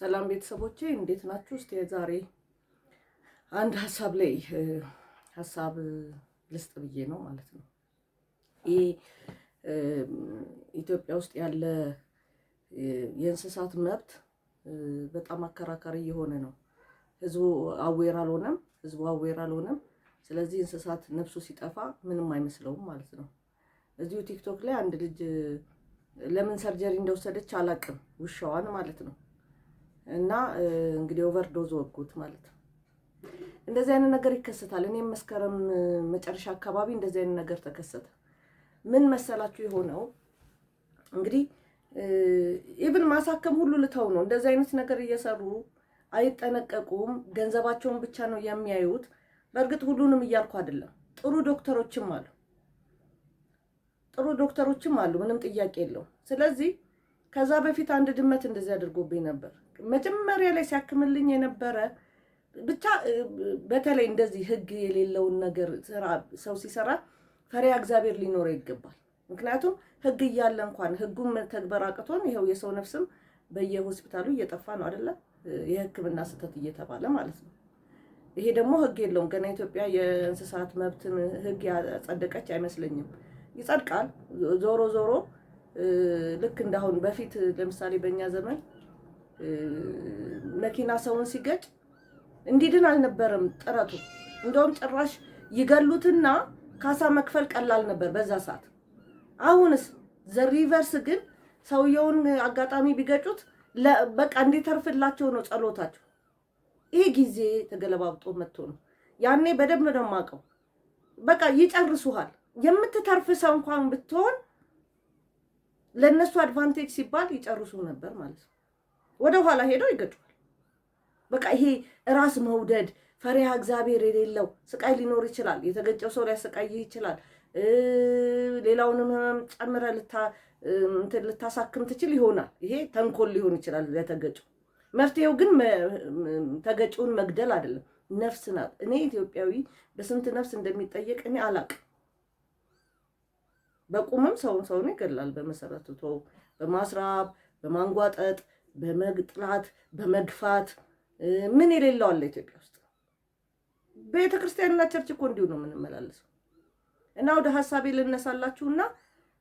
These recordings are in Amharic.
ሰላም ቤተሰቦቼ እንዴት ናችሁ? እስቲ ዛሬ አንድ ሀሳብ ላይ ሀሳብ ልስጥ ብዬ ነው ማለት ነው። ይሄ ኢትዮጵያ ውስጥ ያለ የእንስሳት መብት በጣም አከራካሪ የሆነ ነው። ህዝቡ አዌር አልሆነም። ስለዚህ እንስሳት ነፍሱ ሲጠፋ ምንም አይመስለውም ማለት ነው። እዚሁ ቲክቶክ ላይ አንድ ልጅ ለምን ሰርጀሪ እንደወሰደች አላቅም፣ ውሻዋን ማለት ነው። እና እንግዲህ ኦቨርዶዝ ወጉት ማለት ነው። እንደዚህ አይነት ነገር ይከሰታል። እኔም መስከረም መጨረሻ አካባቢ እንደዚህ አይነት ነገር ተከሰተ። ምን መሰላችሁ የሆነው? እንግዲህ ኢቭን ማሳከም ሁሉ ልተው ነው። እንደዚህ አይነት ነገር እየሰሩ አይጠነቀቁም። ገንዘባቸውን ብቻ ነው የሚያዩት። በእርግጥ ሁሉንም እያልኩ አይደለም። ጥሩ ዶክተሮችም አሉ፣ ምንም ጥያቄ የለውም። ስለዚህ ከዛ በፊት አንድ ድመት እንደዚህ አድርጎብኝ ነበር። መጀመሪያ ላይ ሲያክምልኝ የነበረ ብቻ በተለይ እንደዚህ ህግ የሌለውን ነገር ሰው ሲሰራ ፈሪያ እግዚአብሔር ሊኖረው ይገባል። ምክንያቱም ህግ እያለ እንኳን ህጉም ተግባር አቅቶን ይኸው የሰው ነፍስም በየሆስፒታሉ እየጠፋ ነው አይደለ? የህክምና ስህተት እየተባለ ማለት ነው። ይሄ ደግሞ ህግ የለውም። ገና ኢትዮጵያ የእንስሳት መብትን ህግ ያጸደቀች አይመስለኝም። ይጸድቃል ዞሮ ልክ እንዳሁን በፊት ለምሳሌ በእኛ ዘመን መኪና ሰውን ሲገጭ እንዲድን አልነበረም ጥረቱ። እንደውም ጭራሽ ይገሉትና ካሳ መክፈል ቀላል ነበር በዛ ሰዓት። አሁንስ ዘሪቨርስ ግን ሰውየውን አጋጣሚ ቢገጩት በቃ እንዲተርፍላቸው ነው ጸሎታቸው። ይሄ ጊዜ ተገለባብጦ መጥቶ ነው። ያኔ በደንብ ነው የማውቀው። በቃ ይጨርሱሃል። የምትተርፍ ሰው እንኳን ብትሆን ለነሱ አድቫንቴጅ ሲባል ይጨርሱ ነበር ማለት ነው። ወደ ኋላ ሄደው ይገጩሃል። በቃ ይሄ ራስ መውደድ፣ ፈሪሃ እግዚአብሔር የሌለው ስቃይ ሊኖር ይችላል። የተገጨው ሰው ሊያሰቃይህ ይችላል። ሌላውንም ጨምረ ልታሳክም ትችል ይሆናል። ይሄ ተንኮል ሊሆን ይችላል ለተገጨው። መፍትሄው ግን ተገጨውን መግደል አይደለም፣ ነፍስ ናት። እኔ ኢትዮጵያዊ በስንት ነፍስ እንደሚጠየቅ እኔ አላቅም። በቁምም ሰውን ይገላል። በመሰረቱ በማስራብ በማንጓጠጥ በመግጥላት በመግፋት ምን የሌለው አለ ኢትዮጵያ ውስጥ። ቤተክርስቲያንና ቸርች እኮ እንዲሁ ነው የምንመላለሰው። እና ወደ ሐሳቤ ልነሳላችሁና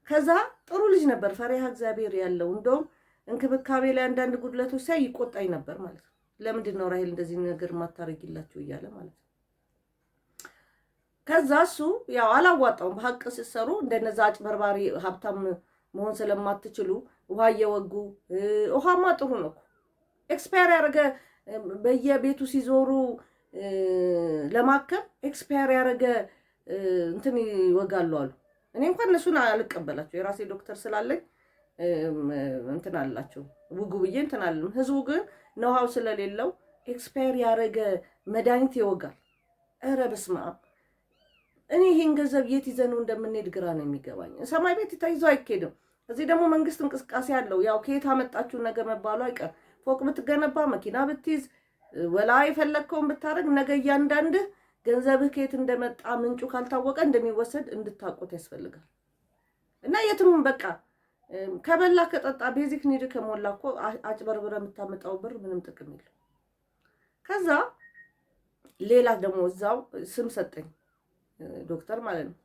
ከዛ ጥሩ ልጅ ነበር፣ ፈሪሃ እግዚአብሔር ያለው። እንደውም እንክብካቤ ላይ አንዳንድ ጉድለቶች ሳይ ይቆጣኝ ነበር ማለት ነው። ለምንድን ነው ራሄል እንደዚህ ነገር ማታረጊላችሁ እያለ ማለት ነው። ከዛ እሱ ያው አላዋጣውም። በሐቅ ሲሰሩ እንደነዛ አጭበርባሪ ሀብታም መሆን ስለማትችሉ ውሃ እየወጉ ውሃማ ጥሩ ነው። ኤክስፓየር ያደረገ በየቤቱ ሲዞሩ ለማከም ኤክስፓየር ያደረገ እንትን ይወጋሉ አሉ። እኔ እንኳን እነሱን አልቀበላቸው፣ የራሴ ዶክተር ስላለኝ እንትን አላቸው ውጉ ብዬ እንትን አለም። ህዝቡ ግን ነውሃው ስለሌለው ኤክስፓየር ያደረገ መድኃኒት ይወጋል። ኧረ በስመ አብ! እኔ ይሄን ገንዘብ የት ይዘነው እንደምንሄድ ግራ ነው የሚገባኝ። ሰማይ ቤት ተይዞ አይኬድም። እዚህ ደግሞ መንግስት እንቅስቃሴ አለው። ያው ከየት አመጣችሁ ነገ መባሉ አይቀር። ፎቅ ብትገነባ፣ መኪና ብትይዝ፣ ወላ የፈለግከውን ብታረግ ነገ እያንዳንድህ ገንዘብህ ከየት እንደመጣ ምንጩ ካልታወቀ እንደሚወሰድ እንድታቆት ያስፈልጋል። እና የትም በቃ ከበላ ከጠጣ ቤዚክ ኒድ ከሞላ እኮ አጭበርብረ የምታመጣው ብር ምንም ጥቅም የለው። ከዛ ሌላ ደግሞ እዛው ስም ሰጠኝ ዶክተር ማለት ነው።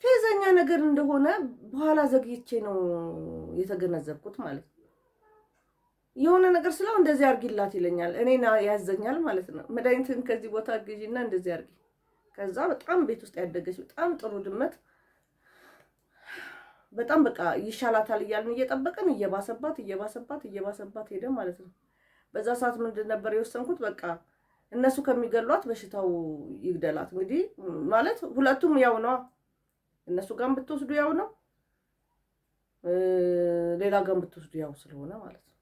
ፌዘኛ ነገር እንደሆነ በኋላ ዘግይቼ ነው የተገነዘብኩት ማለት ነው። የሆነ ነገር ስለው እንደዚህ አርጊላት ይለኛል፣ እኔና ያዘኛል ማለት ነው። መድኃኒትን ከዚህ ቦታ ግዢና እንደዚህ አርጊ። ከዛ በጣም ቤት ውስጥ ያደገች በጣም ጥሩ ድመት በጣም በቃ ይሻላታል እያልን እየጠበቅን እየባሰባት ሄደ ማለት ነው። በዛ ሰዓት ምንድን ነበር የወሰንኩት? በቃ እነሱ ከሚገሏት በሽታው ይግደላት። እንግዲህ ማለት ሁለቱም ያው ነው። እነሱ ጋር ብትወስዱ ያው ነው፣ ሌላ ጋር ብትወስዱ ያው ስለሆነ ማለት ነው።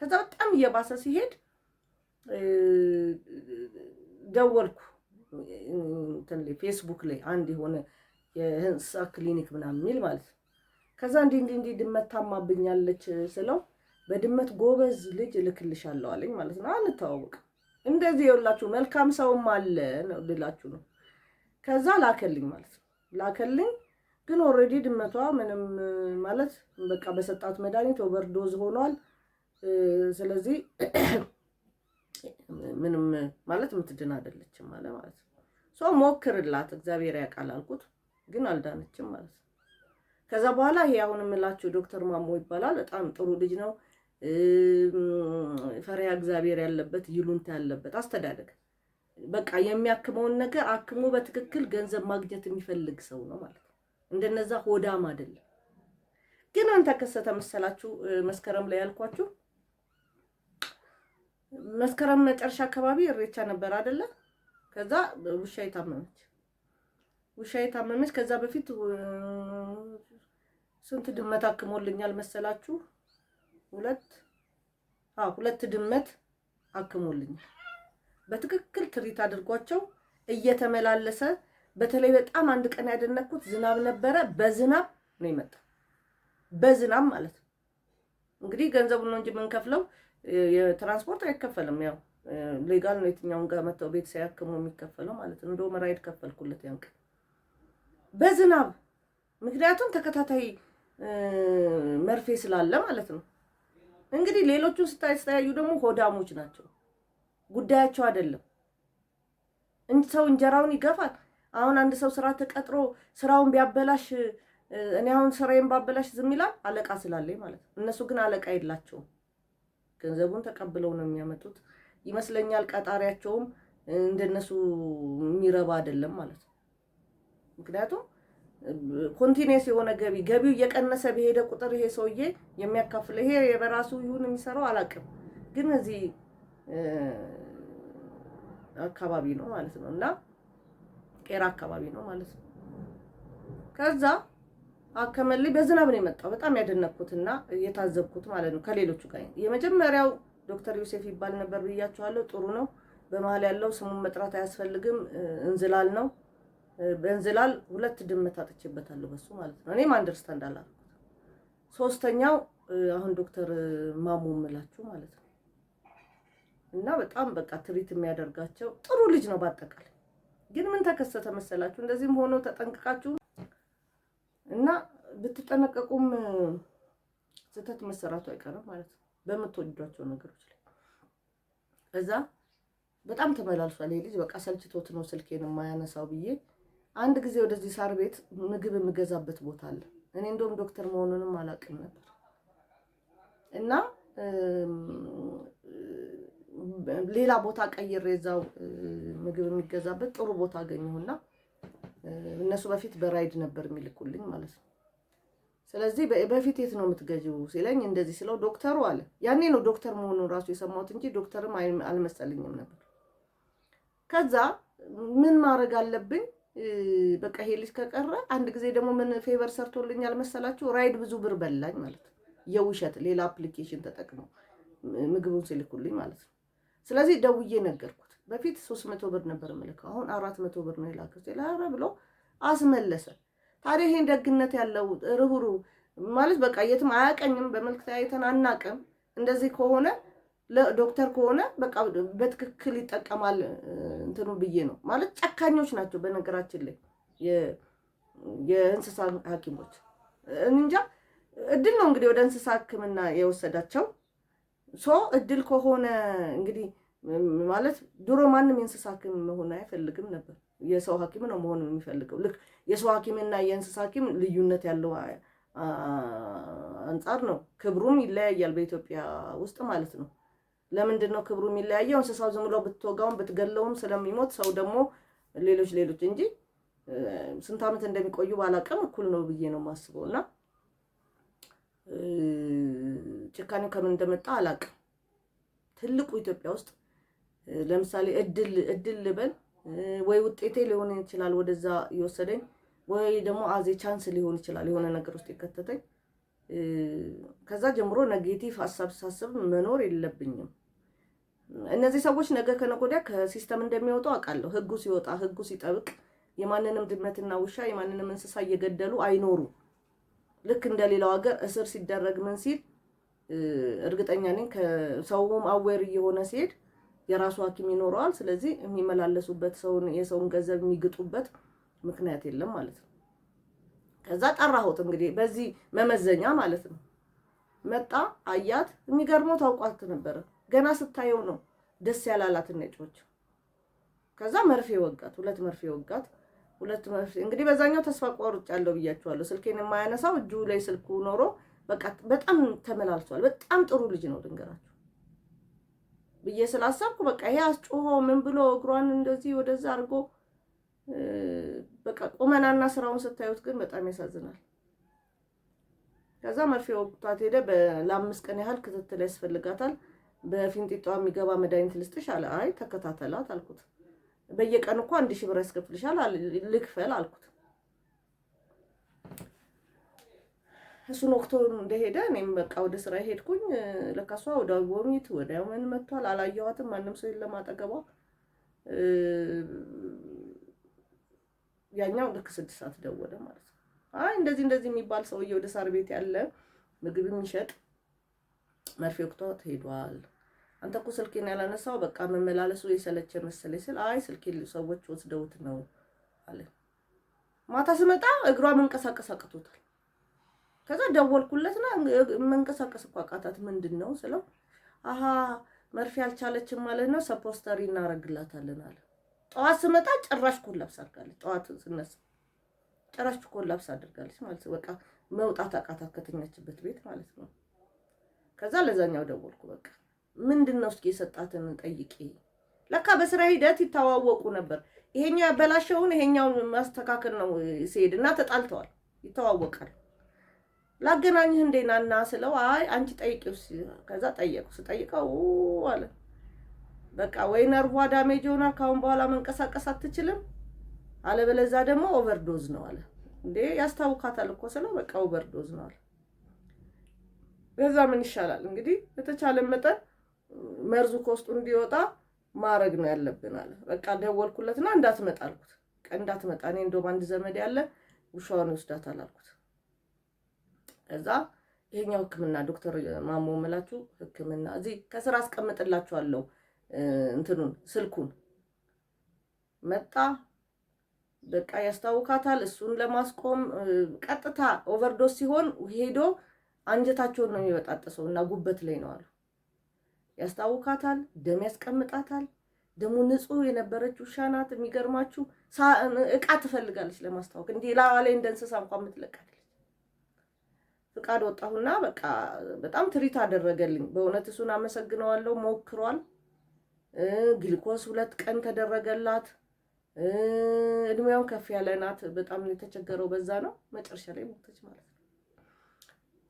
ከዛ በጣም እየባሰ ሲሄድ ደወልኩ ፌስቡክ ላይ አንድ የሆነ የእንስሳ ክሊኒክ ምናምን የሚል ማለት ነው። ከዛ እንዲህ ድመት ታማብኛለች ስለው በድመት ጎበዝ ልጅ እልክልሻለሁ አለኝ ማለት ነው። አንተዋወቅ እንደዚህ ይኸውላችሁ መልካም ሰውም አለ ነው ልላችሁ ነው። ከዛ ላከልኝ ማለት ነው። ላከልኝ ግን ኦልሬዲ ድመቷ ምንም ማለት በቃ በሰጣት መድኃኒት ኦቨርዶዝ ሆኗል። ስለዚህ ምንም ማለት የምትድን አይደለችም ማለት ነው። ሶ ሞክርላት እግዚአብሔር ያውቃል አልኩት፣ ግን አልዳነችም ማለት ነው። ከዛ በኋላ ይሄ አሁን የምላችሁ ዶክተር ማሞ ይባላል። በጣም ጥሩ ልጅ ነው። ፈሪሃ እግዚአብሔር ያለበት ይሉንታ ያለበት አስተዳደግ፣ በቃ የሚያክመውን ነገር አክሞ በትክክል ገንዘብ ማግኘት የሚፈልግ ሰው ነው ማለት ነው። እንደነዛ ሆዳም አይደለም። ግን ምን ተከሰተ መሰላችሁ? መስከረም ላይ ያልኳችሁ መስከረም መጨረሻ አካባቢ እሬቻ ነበር አይደለ? ከዛ ውሻዬ ታመመች። ከዛ በፊት ስንት ድመት አክሞልኛል መሰላችሁ? ሁለት ድመት አክሞልኛል። በትክክል ትሪት አድርጓቸው እየተመላለሰ። በተለይ በጣም አንድ ቀን ያደነኩት ዝናብ ነበረ። በዝናብ ነው የመጣው። በዝናብ ማለት ነው። እንግዲህ ገንዘቡን ነው እንጂ የምንከፍለው የትራንስፖርት አይከፈልም። ያው ሌጋል ነው። የትኛውን ጋር መተው ቤት ሳያክሙ የሚከፈለው ማለት ነው። እንደውም ራይድ ከፈልኩለት ያን ቀን በዝናብ። ምክንያቱም ተከታታይ መርፌ ስላለ ማለት ነው። እንግዲህ ሌሎቹን ስታዩ ደግሞ ሆዳሞች ናቸው። ጉዳያቸው አይደለም። ሰው እንጀራውን ይገፋል። አሁን አንድ ሰው ስራ ተቀጥሮ ስራውን ቢያበላሽ፣ እኔ አሁን ስራዬን ባበላሽ ዝም ይላል? አለቃ ስላለኝ ማለት ነው። እነሱ ግን አለቃ የላቸውም። ገንዘቡን ተቀብለው ነው የሚያመጡት ይመስለኛል። ቀጣሪያቸውም እንደነሱ የሚረባ አይደለም ማለት ነው። ምክንያቱም ኮንቲኒየስ የሆነ ገቢው እየቀነሰ በሄደ ቁጥር ይሄ ሰውዬ የሚያካፍል ይሄ በራሱ ይሁን የሚሰራው አላውቅም፣ ግን እዚህ አካባቢ ነው ማለት ነው። እና ቄራ አካባቢ ነው ማለት ነው። ከዛ አከመልኝ። በዝናብ ነው የመጣው። በጣም ያደነኩትና የታዘብኩት ማለት ነው ከሌሎቹ ጋር። የመጀመሪያው ዶክተር ዮሴፍ ይባል ነበር ብያችኋለሁ። ጥሩ ነው። በመሃል ያለው ስሙን መጥራት አያስፈልግም። እንዝላል ነው። በእንዝላል 2 ድመት አጥቼበታለሁ በሱ ማለት ነው። እኔም አንደርስታንድ አላልኩት። ሶስተኛው አሁን ዶክተር ማሙ ምላችሁ ማለት ነው። እና በጣም በቃ ትሪት የሚያደርጋቸው ጥሩ ልጅ ነው በአጠቃላይ። ግን ምን ተከሰተ መሰላችሁ? እንደዚህም ሆኖ ተጠንቅቃችሁ እና ብትጠነቀቁም ስህተት መሰራቱ አይቀርም ማለት ነው በምትወዷቸው ነገሮች ላይ። ከዛ በጣም ተመላልሷል ይሄ ልጅ። በቃ ሰልችቶት ነው ስልኬን የማያነሳው ብዬ አንድ ጊዜ ወደዚህ ሳር ቤት ምግብ የምገዛበት ቦታ አለ። እኔ እንደውም ዶክተር መሆኑንም አላውቅም ነበር። እና ሌላ ቦታ ቀይሬ እዛው ምግብ የሚገዛበት ጥሩ ቦታ አገኘሁና እነሱ በፊት በራይድ ነበር የሚልኩልኝ ማለት ነው። ስለዚህ በፊት የት ነው የምትገዢው ሲለኝ እንደዚህ ስለው ዶክተሩ አለ። ያኔ ነው ዶክተር መሆኑን ራሱ የሰማሁት እንጂ ዶክተርም አልመሰለኝም ነበር። ከዛ ምን ማድረግ አለብኝ? በቃ ይሄ ልጅ ከቀረ አንድ ጊዜ ደግሞ ምን ፌቨር ሰርቶልኛል መሰላችሁ? ራይድ ብዙ ብር በላኝ ማለት ነው። የውሸት ሌላ አፕሊኬሽን ተጠቅመው ምግቡን ሲልኩልኝ ማለት ነው። ስለዚህ ደውዬ ነገርኩት። በፊት 300 ብር ነበር የምልከው፣ አሁን 400 ብር ነው የላከው ሲላራ ብሎ አስመለሰ። ታዲያ ይሄን ደግነት ያለው ርህሩ ማለት በቃ የትም አያቀኝም፣ በመልክ ተያይተን አናቅም። እንደዚህ ከሆነ ለዶክተር ከሆነ በቃ በትክክል ይጠቀማል እንትኑ ብዬ ነው ማለት። ጨካኞች ናቸው በነገራችን ላይ የእንስሳ ሐኪሞች። እንጃ እድል ነው እንግዲህ ወደ እንስሳ ሕክምና የወሰዳቸው ሶ እድል ከሆነ እንግዲህ ማለት ድሮ ማንም የእንስሳ ሐኪም መሆን አይፈልግም ነበር። የሰው ሐኪም ነው መሆን የሚፈልገው። ልክ የሰው ሐኪምና የእንስሳ ሐኪም ልዩነት ያለው አንፃር ነው። ክብሩም ይለያያል በኢትዮጵያ ውስጥ ማለት ነው። ለምንድን ነው ክብሩ የሚለያየው? እንስሳው ዝም ብሎ ብትወጋውም ብትገለውም ስለሚሞት፣ ሰው ደግሞ ሌሎች እንጂ ስንት ዓመት እንደሚቆዩ ባላቀም እኩል ነው ብዬ ነው የማስበው። እና ጭካኔው ከምን እንደመጣ አላቅም። ትልቁ ኢትዮጵያ ውስጥ ለምሳሌ እድል ልበል ወይ ውጤቴ ሊሆን ይችላል ወደዛ ይወሰደኝ፣ ወይ ደግሞ አዜ ቻንስ ሊሆን ይችላል የሆነ ነገር ውስጥ ይከተተኝ። ከዛ ጀምሮ ኔጌቲቭ ሐሳብ ሳስብ መኖር የለብኝም። እነዚህ ሰዎች ነገ ከነገ ከሲስተም እንደሚወጡ አውቃለሁ። ህጉ ሲወጣ ህጉ ሲጠብቅ የማንንም ድመትና ውሻ የማንንም እንስሳ እየገደሉ አይኖሩ። ልክ እንደሌላው ሀገር እስር ሲደረግ ምን ሲል እርግጠኛ ነኝ ከሰውም አዌር እየሆነ ሲሄድ የራሱ ሐኪም ይኖረዋል። ስለዚህ የሚመላለሱበት የሰውን ገንዘብ የሚግጡበት ምክንያት የለም ማለት ነው። ከዛ ጠራሁት እንግዲህ በዚህ መመዘኛ ማለት ነው። መጣ አያት። የሚገርመው ታውቋት ነበር። ገና ስታየው ነው ደስ ያላላት ነጮች። ከዛ መርፌ ወጋት፣ 2 መርፌ ወጋት። 2 መርፌ እንግዲህ በዛኛው ተስፋ ቆርጫለሁ ብያችኋለሁ። ስልኬን የማያነሳው እጁ ላይ ስልኩ ኖሮ በቃ በጣም ተመላልሷል። በጣም ጥሩ ልጅ ነው ልንገራችሁ ብዬ ስላሰብኩ በቃ ይሄ አስጮሆ ምን ብሎ እግሯን እንደዚህ ወደዛ አድርጎ በቃ ቁመናና ስራውን ስታዩት ግን በጣም ያሳዝናል። ከዛ መርፌ ወቅቷት ሄደ። ለ5 ቀን ያህል ክትትል ያስፈልጋታል። በፊንጢጧ የሚገባ መድኃኒት ልስጥሽ አለ። አይ ተከታተላት አልኩት። በየቀኑ እኮ 1000 ብር ያስከፍልሻል ልክፈል አልኩት። እሱን ወቅቶ እንደሄደ እኔም በቃ ወደ ስራ ሄድኩኝ። ለካሷ ወዳው ወሚት ወዳው ምን መጥቷል አላየኋትም። ማንም ሰው የለም አጠገቧ። ያኛው ልክ 6 ሰዓት ደወለ ማለት ነው። አይ እንደዚህ የሚባል ሰውዬ ወደ ሳር ቤት ያለ ምግብ የሚሸጥ መርፌ ወቅቷት ሄዷል። አንተ እኮ ስልኬን ያላነሳው በቃ መመላለሱ የሰለቸ መሰለኝ ስል አይ ስልኬን ሰዎች ወስደውት ነው አለ። ማታ ስመጣ እግሯ መንቀሳቀስ አቅቶታል። ከዛ ደወልኩለትና መንቀሳቀስ እኮ አቃታት ምንድነው ስለው አሃ መርፌ አልቻለችም ማለት ነው ሰፖስተሪ እናረግላታለን አለ። ጠዋት ስመጣ ጭራሽ ኮላፕስ አድርጋለች። ጠዋት ስነሳ ጭራሽ ኮላፕስ አድርጋለች ማለት በቃ መውጣት አቃታት ከተኛችበት ቤት ማለት ነው። ከዛ ለዛኛው ደወልኩ። በቃ ምንድነው እስኪ የሰጣትን ጠይቂ። ለካ በስራ ሂደት ይተዋወቁ ነበር። ይሄኛው ያበላሸውን ይሄኛው ማስተካከል ነው ሲሄድና ተጣልተዋል። ይተዋወቃል። ላገናኝህ እንደናና ስለው አይ አንቺ ጠይቂው። ከዛ ስጠይቀው አለ በቃ ወይ ነርቧ ዳሜጅ ሆና ካሁን በኋላ መንቀሳቀስ አትችልም አለበለዛ ደግሞ ኦቨርዶዝ ነው አለ። እንዴ ያስታውካታል እኮ ስለው በቃ ኦቨርዶዝ ነው አለ። በዛ ምን ይሻላል እንግዲህ በተቻለ መጠን መርዙ ከውስጡ እንዲወጣ ማረግ ነው ያለብን አለ። በቃ ደወልኩለትና እንዳትመጣ አልኩት። እንዳትመጣ እኔ እንደውም አንድ ዘመድ ያለ ውሻውን ወስዳታል አልኩት። ከዛ ይሄኛው ህክምና ዶክተር ማሞ መላችሁ ህክምና እዚህ ከስራ አስቀምጥላችኋለሁ እንትኑን ስልኩን መጣ። በቃ ያስታውካታል። እሱን ለማስቆም ቀጥታ ኦቨርዶስ ሲሆን ሄዶ አንጀታቸውን ነው የሚበጣጠሰው እና ጉበት ላይ ነው አሉ። ያስታውካታል፣ ደም ያስቀምጣታል። ደሙ ንጹህ የነበረች ውሻ ናት። የሚገርማችሁ እቃ ትፈልጋለች ለማስታወክ እንዲህ ላዋለ እንደ እንስሳ እንኳን የምትለቀቅ ፍቃድ ወጣሁና በቃ በጣም ትሪት አደረገልኝ። በእውነት እሱን አመሰግነዋለሁ። ሞክሯል። ግሉኮስ 2 ቀን ተደረገላት። እድሜውን ከፍ ያለ ናት። በጣም የተቸገረው በዛ ነው። መጨረሻ ላይ ሞተች ማለት ነው።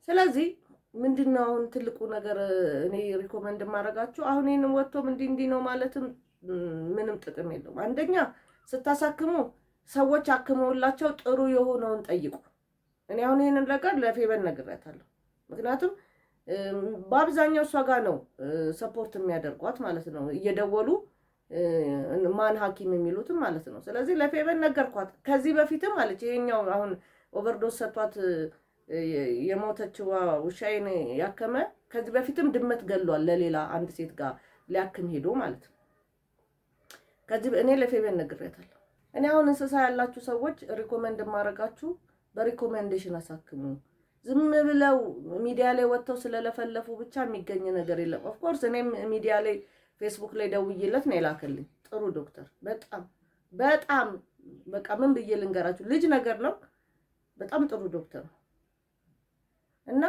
ስለዚህ ምንድነው አሁን ትልቁ ነገር እኔ ሪኮመንድ ማረጋችሁ አሁን ይሄንን ወጥቶም እንዲህ ነው ማለትም ምንም ጥቅም የለውም። አንደኛ ስታሳክሙ ሰዎች አክመውላቸው ጥሩ የሆነውን ጠይቁ። እኔ አሁን ይሄንን ነገር ለፌበን ነግሬያታለሁ። ምክንያቱም በአብዛኛው እሷ ጋር ነው ሰፖርት የሚያደርጓት ማለት ነው። እየደወሉ ማን ሐኪም የሚሉትም ማለት ነው። ስለዚህ ለፌበን ነገርኳት። ከዚህ በፊትም አለች ይሄኛው አሁን ኦቨርዶስ ሰጥቷት የሞተችው ውሻዬን ያከመ ከዚህ በፊትም ድመት ገሏል ለሌላ አንድ ሴት ጋር ሊያክም ሄዶ ማለት ነው። ከዚህ እኔ ለፌበን ነግሬያታለሁ። እኔ አሁን እንስሳ ያላችሁ ሰዎች ሪኮመንድ ማረጋችሁ በሪኮመንዴሽን አሳክሙ። ዝም ብለው ሚዲያ ላይ ወጥተው ስለለፈለፉ ብቻ የሚገኝ ነገር የለም። ኦፍ ኮርስ እኔም ሚዲያ ላይ ፌስቡክ ላይ ደውዬለት ነው የላከልኝ። ጥሩ ዶክተር በጣም በቃ ምን ብዬ ልንገራችሁ ልጅ ነገር ነው። በጣም ጥሩ ዶክተር እና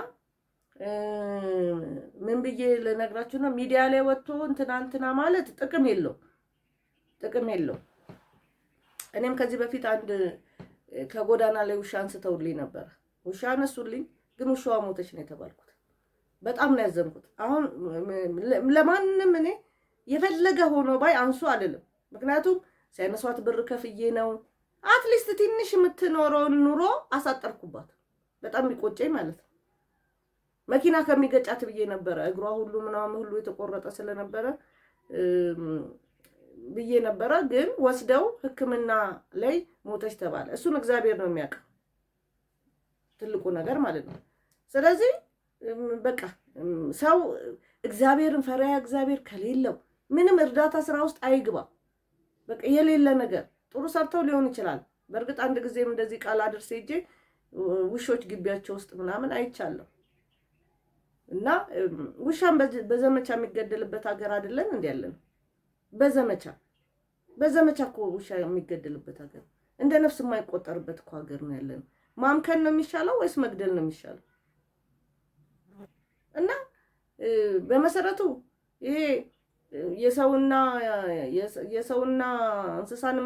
ምን ብዬ ልነግራችሁ ነው ሚዲያ ላይ ወጥቶ እንትና ማለት ጥቅም የለው። እኔም ከዚህ በፊት አንድ ከጎዳና ላይ ውሻ አንስተውልኝ ነበር። ውሻ አነሱልኝ፣ ግን ውሻዋ ሞተች ነው የተባልኩት። በጣም ነው ያዘንኩት። አሁን ለማንም እኔ የፈለገ ሆኖ ባይ አንሱ አይደለም። ምክንያቱም ሲያነሷት ብር ከፍዬ ነው። አትሊስት ትንሽ የምትኖረውን ኑሮ አሳጠርኩባት። በጣም ቢቆጨኝ ማለት ነው። መኪና ከሚገጫት ብዬ ነበረ። እግሯ ሁሉ ምናምን ሁሉ የተቆረጠ ስለነበረ ብዬ ነበረ። ግን ወስደው ህክምና ላይ ሞተች ተባለ። እሱን እግዚአብሔር ነው የሚያውቀው፣ ትልቁ ነገር ማለት ነው። ስለዚህ በቃ ሰው እግዚአብሔርን ፈሪሃ እግዚአብሔር ከሌለው ምንም እርዳታ ስራ ውስጥ አይግባ። በቃ የሌለ ነገር ጥሩ ሰርተው ሊሆን ይችላል። በእርግጥ አንድ ጊዜም እንደዚህ ቃል አድርሴ ሄጄ ውሾች ግቢያቸው ውስጥ ምናምን አይቻለሁ። እና ውሻን በዘመቻ የሚገደልበት ሀገር አይደለም እንዴ ያለን? በዘመቻ እኮ ውሻ የሚገደልበት ሀገር እንደ ነፍስ የማይቆጠርበት እኮ ሀገር ነው ያለን። ማምከን ነው የሚሻለው ወይስ መግደል ነው የሚሻለው? እና በመሰረቱ ይሄ የሰውና እንስሳን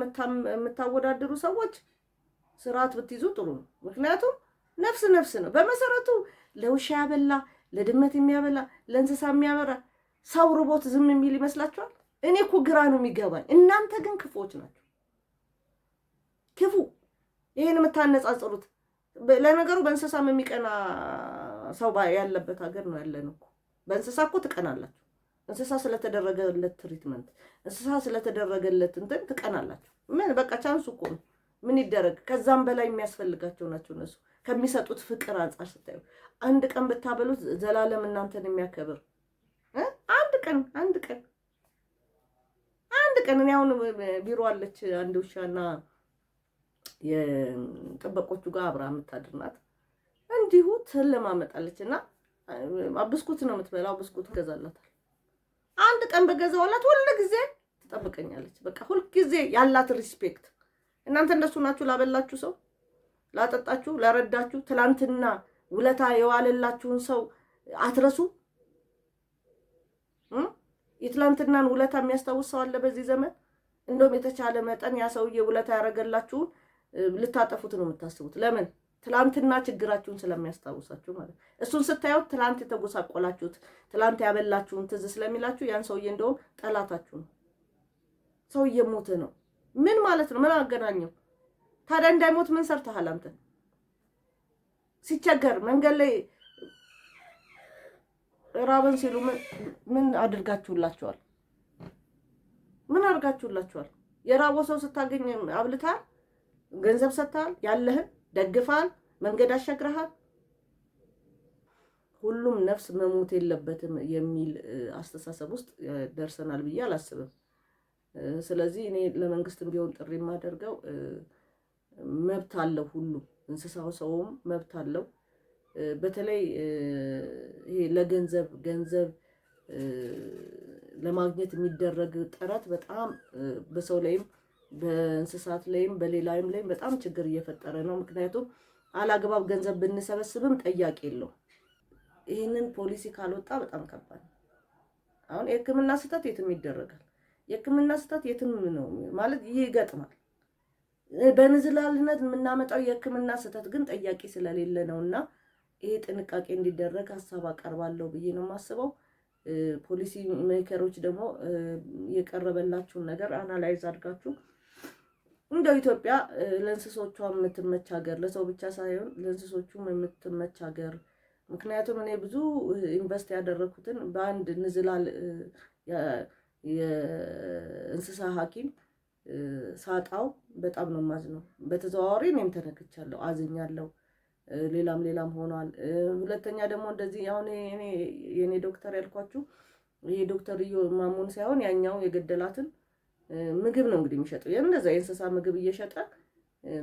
የምታወዳድሩ ሰዎች ስርዓት ብትይዙ ጥሩ ነው። ምክንያቱም ነፍስ ነው በመሰረቱ። ለውሻ ያበላ ለድመት የሚያበላ ለእንስሳ የሚያበራ ሰው ርቦት ዝም የሚል ይመስላችኋል? እኔ እኮ ግራ ነው የሚገባኝ። እናንተ ግን ክፉዎች ናቸው። ክፉ ይሄን የምታነጻጽሩት ለነገሩ በእንስሳም የሚቀና ሰው ያለበት ሀገር ነው ያለን እኮ። በእንስሳ እኮ ትቀናላችሁ። እንስሳ ስለተደረገለት ትሪትመንት፣ እንስሳ ስለተደረገለት እንትን ትቀናላችሁ። ምን በቃ ቻንሱ እኮ ነው። ምን ይደረግ? ከዛም በላይ የሚያስፈልጋቸው ናቸው እነሱ ከሚሰጡት ፍቅር አንጻር ስታዩ። አንድ ቀን ብታበሉት ዘላለም እናንተን የሚያከብር አንድ ቀን እኔ አሁን ቢሮ አለች አንድ ውሻና የጥበቆቹ ጋር አብራ የምታድርናት እንዲሁ ትለማመጣለች እና ብስኩት ነው የምትበላው። ብስኩት ገዛላታል። አንድ ቀን በገዛውላት ሁሉ ጊዜ ትጠብቀኛለች። በቃ ሁሉ ጊዜ ያላት ሪስፔክት። እናንተ እንደሱ ናችሁ። ላበላችሁ ሰው፣ ላጠጣችሁ፣ ለረዳችሁ፣ ትላንትና ውለታ የዋለላችሁን ሰው አትረሱ። የትላንትናን ውለታ የሚያስታውስ ሰው አለ በዚህ ዘመን? እንደውም የተቻለ መጠን ያ ሰውዬ ውለታ ያደረገላችሁን ልታጠፉት ነው የምታስቡት። ለምን? ትላንትና ችግራችሁን ስለሚያስታውሳችሁ ማለት። እሱን ስታዩት ትላንት የተጎሳቆላችሁት ትላንት ያበላችሁን ትዝ ስለሚላችሁ ያን ሰውዬ እንደውም ጠላታችሁ ነው። ሰውዬ ሞተ ነው ምን ማለት ነው? ምን አገናኘው ታዲያ? እንዳይሞት ምን ሰርተሃል አንተ? ሲቸገር መንገድ ላይ ራበን ሲሉ ምን አድርጋችሁላቸዋል? ምን አድርጋችሁላቸዋል? የራበው ሰው ስታገኝ አብልታል፣ ገንዘብ ሰጥታል፣ ያለህን ደግፋል፣ መንገድ አሻግረሃል። ሁሉም ነፍስ መሞት የለበትም የሚል አስተሳሰብ ውስጥ ደርሰናል ብዬ አላስብም። ስለዚህ እኔ ለመንግስትም ቢሆን ጥሪ የማደርገው መብት አለው ሁሉ እንስሳው ሰውም መብት አለው። በተለይ ይሄ ገንዘብ ለማግኘት የሚደረግ ጥረት በጣም በሰው ላይም በእንስሳት ላይም በሌላም ላይም በጣም ችግር እየፈጠረ ነው። ምክንያቱም አላግባብ ገንዘብ ብንሰበስብም ጠያቂ የለው። ይህንን ፖሊሲ ካልወጣ በጣም ከባድ ነው። አሁን የሕክምና ስህተት የትም ይደረጋል። የሕክምና ስህተት የትም ነው ማለት ይገጥማል። በንዝላልነት የምናመጣው የሕክምና ስህተት ግን ጠያቂ ስለሌለ ነውና ይሄ ጥንቃቄ እንዲደረግ ሀሳብ አቀርባለሁ ብዬ ነው የማስበው። ፖሊሲ ሜከሮች ደግሞ የቀረበላችሁን ነገር አናላይዝ አድርጋችሁ እንደው ኢትዮጵያ ለእንስሶቿ የምትመች ሀገር፣ ለሰው ብቻ ሳይሆን ለእንስሶቹም የምትመች ሀገር። ምክንያቱም እኔ ብዙ ኢንቨስት ያደረኩትን በአንድ ንዝላል የእንስሳ ሐኪም ሳጣው በጣም ነው የማዝነው። በተዘዋዋሪ እኔም ተነክቻለሁ፣ አዝኛለሁ። ሌላም ሆኗል። ሁለተኛ ደግሞ እንደዚህ አሁን የኔ ዶክተር ያልኳችሁ ይሄ ዶክተር ማሙን ሳይሆን ያኛው የገደላትን ምግብ ነው እንግዲህ የሚሸጠው። እንደዛ የእንስሳ ምግብ እየሸጠ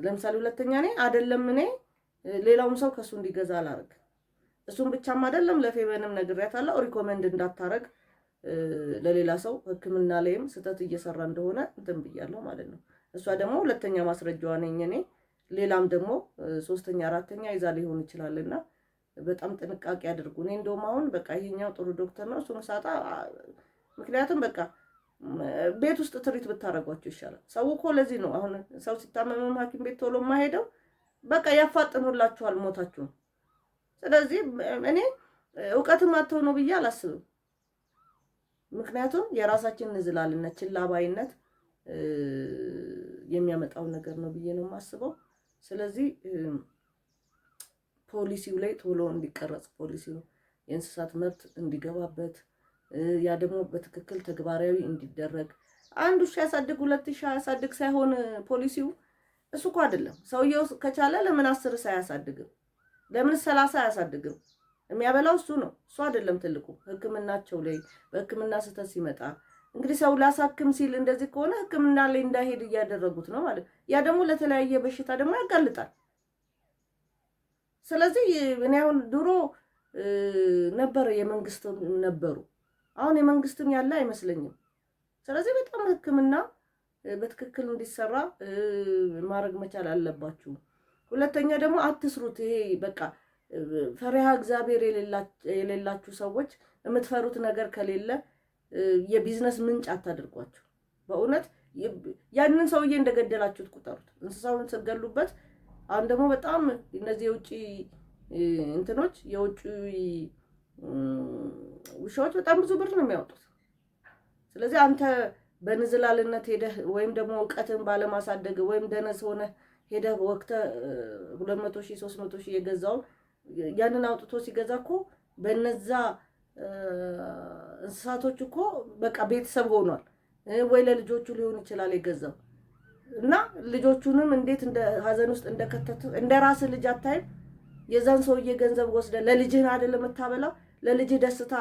ለምሳሌ ሁለተኛ አይደለም እኔ ሌላውም ሰው ከሱ እንዲገዛ አላረግ። እሱም ብቻም አይደለም ለፌቨንም ነግሬያታለሁ፣ ሪኮመንድ እንዳታረግ ለሌላ ሰው ሕክምና ላይም ስህተት እየሰራ እንደሆነ እንትን ብያለሁ ማለት ነው። እሷ ደግሞ ሁለተኛ ማስረጃዋ ነኝ እኔ። ሌላም ደግሞ ሶስተኛ አራተኛ ይዛ ሊሆን ይችላልና በጣም ጥንቃቄ አድርጉ። እኔ እንደውም አሁን በቃ ይሄኛው ጥሩ ዶክተር ነው እሱን ሳጣ፣ ምክንያቱም በቃ ቤት ውስጥ ትሪት ብታረጓቸው ይሻላል። ሰው እኮ ለዚህ ነው አሁን ሰው ሲታመም ሐኪም ቤት ቶሎ የማይሄደው፣ በቃ ያፋጥኑላችኋል ሞታችሁን። ስለዚህ እኔ እውቀትም አጥተው ነው ብዬ አላስብም። ምክንያቱም የራሳችን ንዝላልነት ችላባይነት የሚያመጣው ነገር ነው ብዬ ነው የማስበው። ስለዚህ ፖሊሲው ላይ ቶሎ እንዲቀረጽ፣ ፖሊሲው የእንስሳት መብት እንዲገባበት፣ ያ ደግሞ በትክክል ተግባራዊ እንዲደረግ። አንድ ውሻ ያሳድግ 2 ሺህ ያሳድግ ሳይሆን ፖሊሲው እሱ እኮ አይደለም። ሰውየው ከቻለ ለምን 10 ሳያሳድግም? ለምን 30 አያሳድግም? የሚያበላው እሱ ነው። እሱ አይደለም ትልቁ። ሕክምናቸው ላይ በሕክምና ስህተት ሲመጣ እንግዲህ ሰው ላሳክም ሲል እንደዚህ ከሆነ ሕክምና ላይ እንዳይሄድ እያደረጉት ነው ማለት። ያ ደግሞ ለተለያየ በሽታ ደግሞ ያጋልጣል። ስለዚህ እኔ አሁን ድሮ ነበር የመንግስትም ነበሩ አሁን የመንግስትም ያለ አይመስለኝም ስለዚህ በጣም ህክምና በትክክል እንዲሰራ ማድረግ መቻል አለባችሁ ሁለተኛ ደግሞ አትስሩት ይሄ በቃ ፈሪሃ እግዚአብሔር የሌላችሁ ሰዎች የምትፈሩት ነገር ከሌለ የቢዝነስ ምንጭ አታድርጓቸው በእውነት ያንን ሰውዬ እንደገደላችሁት ቁጠሩት እንስሳውን ተገሉበት አሁን ደግሞ በጣም እነዚህ የውጪ እንትኖች የውጪ ውሾች በጣም ብዙ ብር ነው የሚያወጡት ስለዚህ አንተ በንዝላልነት ሄደህ ወይም ደግሞ ዕውቀትን ባለማሳደግ ወይም ደነስ ሆነ ሄደህ ወቅተ 200,000 300,000 የገዛው ያንን አውጥቶ ሲገዛኮ በነዛ እንስሳቶች እኮ በቃ ቤተሰብ ሆኗል ወይ ለልጆቹ ሊሆን ይችላል የገዛው እና ልጆቹንም እንዴት እንደ ሀዘን ውስጥ እንደከተቱ እንደራስ ልጅ አታይም የዛን ሰውዬ ገንዘብ ወስደ ለልጅህ አይደለም መታበላ ለልጅህ ደስታ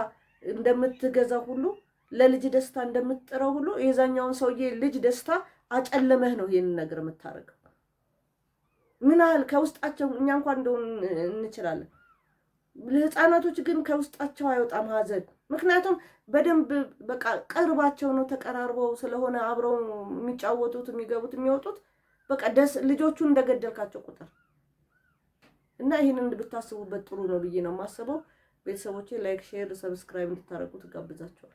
እንደምትገዛው ሁሉ ለልጅ ደስታ እንደምትጥረው ሁሉ የዛኛውን ሰውዬ ልጅ ደስታ አጨለመህ ነው ይሄን ነገር የምታረገው ምን አለ ከውስጣቸው እኛ እንኳን እንደውን እንችላለን ለህፃናቶች ግን ከውስጣቸው አይወጣም ሀዘን ምክንያቱም በደንብ በቃ ቀርባቸው ነው ተቀራርበው ስለሆነ አብረው የሚጫወቱት የሚገቡት የሚወጡት በቃ ደስ ልጆቹን እንደገደልካቸው ቁጥር እና ይሄንን ብታስቡበት ጥሩ ነው ብዬ ነው ማስበው ቤተሰቦቼ ላይክ ሼር ሰብስክራይብ እንድታረጉ ተጋብዛችኋል